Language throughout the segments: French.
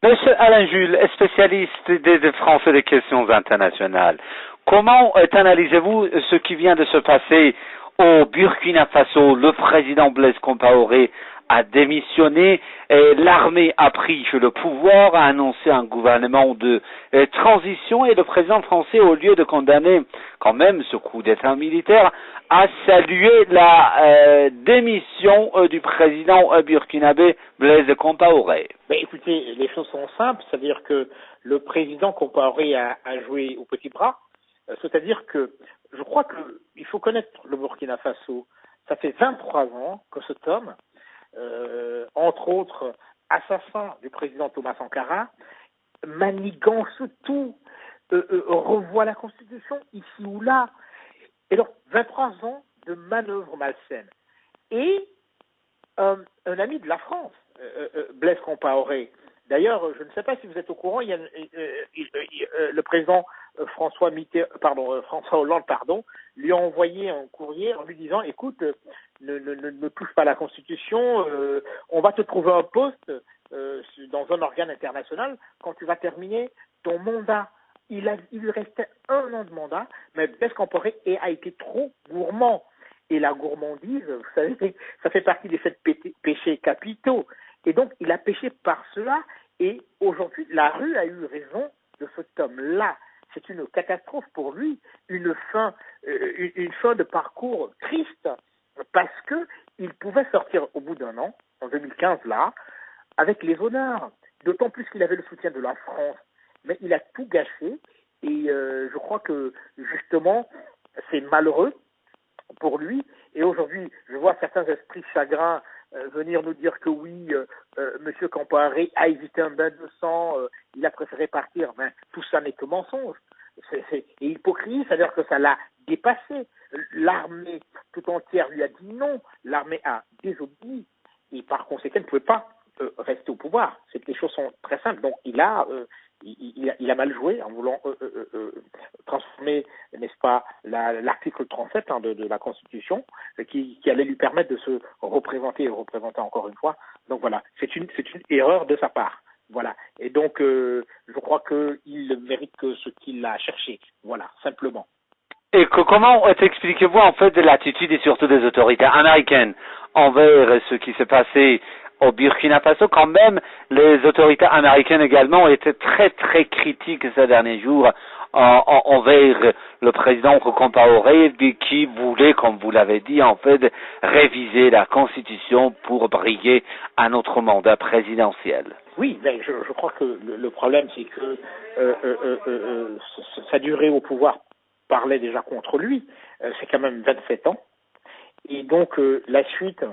Monsieur Alain Jules, spécialiste des Français des questions internationales, comment analysez-vous ce qui vient de se passer au Burkina Faso? Le président Blaise Compaoré a démissionné, et l'armée a pris le pouvoir, a annoncé un gouvernement de transition, et le président français, au lieu de condamner quand même ce coup d'état militaire, a salué la démission du président burkinabé Blaise Compaoré. Écoutez, les choses sont simples, c'est-à-dire que le président Compaoré a joué au petit bras, c'est-à-dire que je crois qu'il faut connaître le Burkina Faso. Ça fait 23 ans que cet homme, entre autres assassin du président Thomas Sankara, manigance tout, revoit la Constitution ici ou là. Et donc, 23 ans de manœuvres malsaines. Et un ami de la France, Blaise Compaoré. D'ailleurs, je ne sais pas si vous êtes au courant, il y a, le président François Hollande, lui a envoyé un courrier en lui disant, écoute, ne touche pas à la Constitution, on va te trouver un poste dans un organe international quand tu vas terminer ton mandat. Il lui restait 1 an de mandat, mais Blaise Compaoré a été trop gourmand. Et la gourmandise, vous savez, ça fait partie des 7 péchés capitaux. Et donc, il a péché par cela. Et aujourd'hui, la rue a eu raison de cet homme-là. C'est une catastrophe pour lui, une fin de parcours triste, parce que il pouvait sortir au bout d'1 an, en 2015 là, avec les honneurs. D'autant plus qu'il avait le soutien de la France. Mais il a tout gâché. Et je crois que, justement, c'est malheureux pour lui. Et aujourd'hui, je vois certains esprits chagrins venir nous dire que oui, Monsieur Compaoré a évité un bain de sang, il a préféré partir. Mais tout ça n'est que mensonge. Et hypocrisie, c'est-à-dire que ça l'a dépassé. L'armée tout entière lui a dit non. L'armée a désobéi. Et par conséquent, elle ne pouvait pas rester au pouvoir. C'est que les choses sont très simples. Donc, il a mal joué en voulant transformer, n'est-ce pas, l'article 37 de la Constitution, qui allait lui permettre de se représenter et représenter encore une fois. Donc voilà, c'est une erreur de sa part. Voilà. Et donc, je crois qu'il mérite que ce qu'il a cherché. Voilà, simplement. Et comment expliquez-vous en fait de l'attitude et surtout des autorités américaines envers ce qui s'est passé au Burkina Faso? Quand même, les autorités américaines également ont été très très critiques ces derniers jours envers le président Compaoré, qui voulait, comme vous l'avez dit, en fait, réviser la Constitution pour briguer un autre mandat présidentiel. Oui, mais je crois que le problème, c'est que sa durée au pouvoir parlait déjà contre lui. C'est quand même 27 ans. Et donc, la suite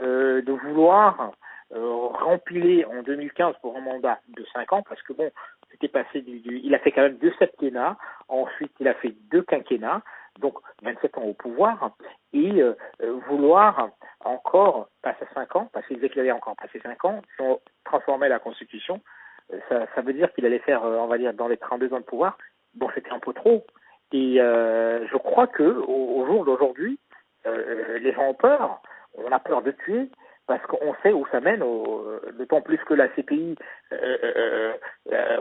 de vouloir rempiler en 2015 pour un mandat de 5 ans, parce que bon, c'était passé il a fait quand même 2 septennats, ensuite il a fait 2 quinquennats, donc 27 ans au pouvoir, et vouloir encore passer 5 ans, parce qu'il disait qu'il allait encore passer 5 ans, si on transformait la Constitution, ça veut dire qu'il allait faire, on va dire, dans les 32 ans de pouvoir, bon, c'était un peu trop. Et je crois que au jour d'aujourd'hui, les gens ont peur, on a peur de tuer, parce qu'on sait où ça mène, d'autant plus que la CPI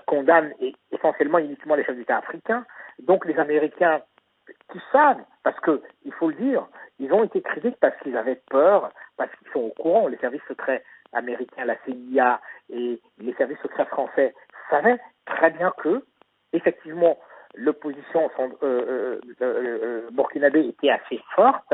condamne essentiellement uniquement les chefs d'État africains. Donc les Américains qui savent, parce que il faut le dire, ils ont été critiques parce qu'ils avaient peur, parce qu'ils sont au courant, les services secrets américains, la CIA et les services secrets français savaient très bien que, effectivement, l'opposition burkinabé était assez forte,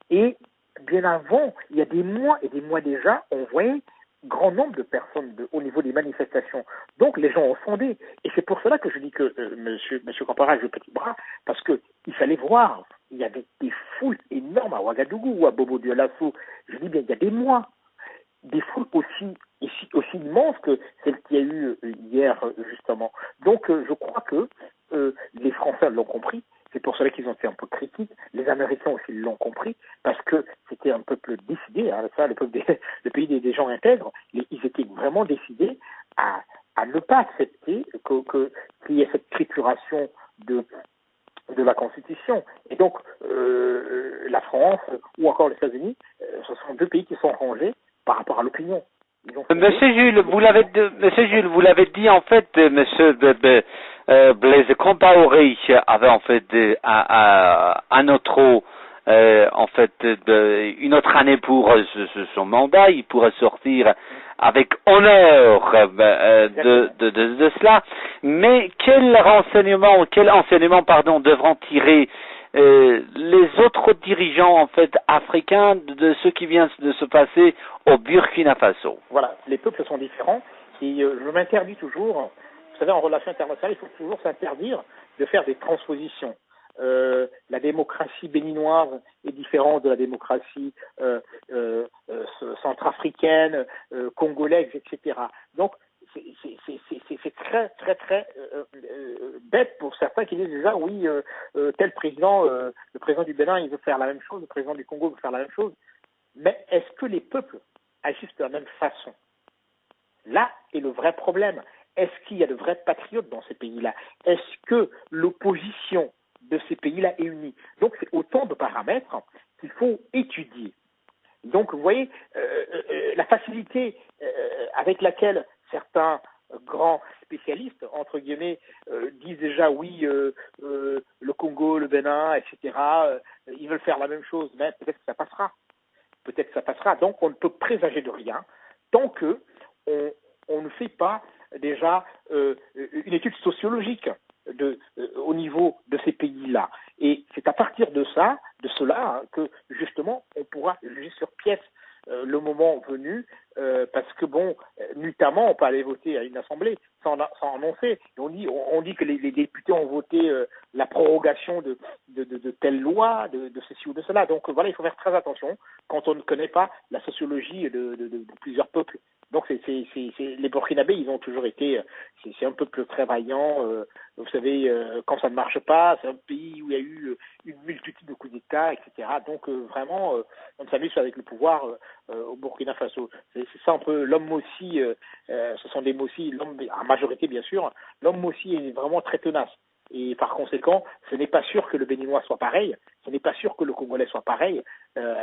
et bien avant, il y a des mois et des mois déjà, on voyait grand nombre de personnes au niveau des manifestations. Donc les gens ont sondé. Et c'est pour cela que je dis que monsieur Compaoré a le petit bras, parce que il fallait voir. Il y avait des foules énormes à Ouagadougou ou à Bobo Dioulasso. Je dis bien, il y a des mois. Des foules aussi immenses que celles qu'il y a eu hier, justement. Donc je crois que les Français l'ont compris. C'est pour cela qu'ils ont été un peu critiques. Les Américains aussi l'ont compris, parce que c'était un peuple décidé, hein, ça, le pays des gens intègres, ils étaient vraiment décidés à ne pas accepter qu'il y ait cette trituration de la Constitution. Et donc, la France ou encore les États-Unis, ce sont 2 pays qui sont rangés par rapport à l'opinion. Ils ont fondé. Monsieur Jules, vous l'avez dit en fait, Monsieur Blaise Compaoré avait en fait un autre, en fait, une autre année pour son mandat. Il pourrait sortir avec honneur de cela. Mais quel enseignement, pardon, devront tirer les autres dirigeants en fait africains de ce qui vient de se passer au Burkina Faso? Voilà, les peuples sont différents et je m'interdis toujours, vous savez, en relations internationales, il faut toujours s'interdire de faire des transpositions. La démocratie béninoise est différente de la démocratie centrafricaine, congolaise, etc. Donc, c'est très, très, très bête pour certains qui disent déjà, oui, tel président, le président du Bénin, il veut faire la même chose, le président du Congo veut faire la même chose. Mais est-ce que les peuples agissent de la même façon? Là est le vrai problème. Est-ce qu'il y a de vrais patriotes dans ces pays-là? Est-ce que l'opposition de ces pays-là est unie? Donc, c'est autant de paramètres qu'il faut étudier. Donc, vous voyez, la facilité avec laquelle certains grands spécialistes, entre guillemets, disent déjà oui, le Congo, le Bénin, etc., ils veulent faire la même chose, mais peut-être que ça passera. Peut-être que ça passera. Donc, on ne peut présager de rien tant que on ne fait pas déjà une étude sociologique au niveau de ces pays-là. Et c'est à partir de cela, que justement, on pourra juger sur pièce le moment venu, parce que bon, notamment, on peut aller voter à une assemblée sans annoncer. On dit que les députés ont voté la prorogation de telle loi, de ceci ou de cela. Donc voilà, il faut faire très attention quand on ne connaît pas la sociologie de plusieurs peuples. Donc les Burkinabés, ils ont toujours été, c'est un peuple très vaillant. Vous savez, quand ça ne marche pas, c'est un pays où il y a eu une multitude de coups d'État, etc. Donc vraiment, on s'amuse avec le pouvoir au Burkina Faso. C'est ça un peu l'homme Mossi. Ce sont des Mossi, l'homme en majorité bien sûr. L'homme Mossi est vraiment très tenace. Et par conséquent, ce n'est pas sûr que le Béninois soit pareil, ce n'est pas sûr que le Congolais soit pareil.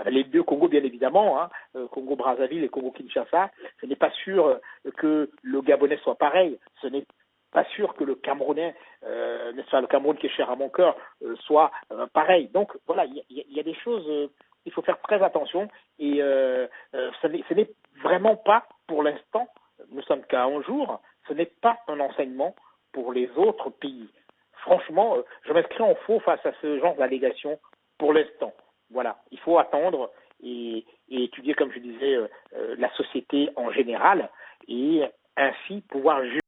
Les deux Congos, bien évidemment, hein, Congo-Brazzaville et Congo-Kinshasa, ce n'est pas sûr que le Gabonais soit pareil, ce n'est pas sûr que le Camerounais, n'est-ce pas, le Cameroun qui est cher à mon cœur, soit pareil. Donc voilà, il y a des choses, il faut faire très attention et ce n'est vraiment pas, pour l'instant, nous sommes qu'à un jour, ce n'est pas un enseignement pour les autres pays. Franchement, je m'inscris en faux face à ce genre d'allégations pour l'instant. Voilà, il faut attendre et étudier, comme je disais, la société en général et ainsi pouvoir juger.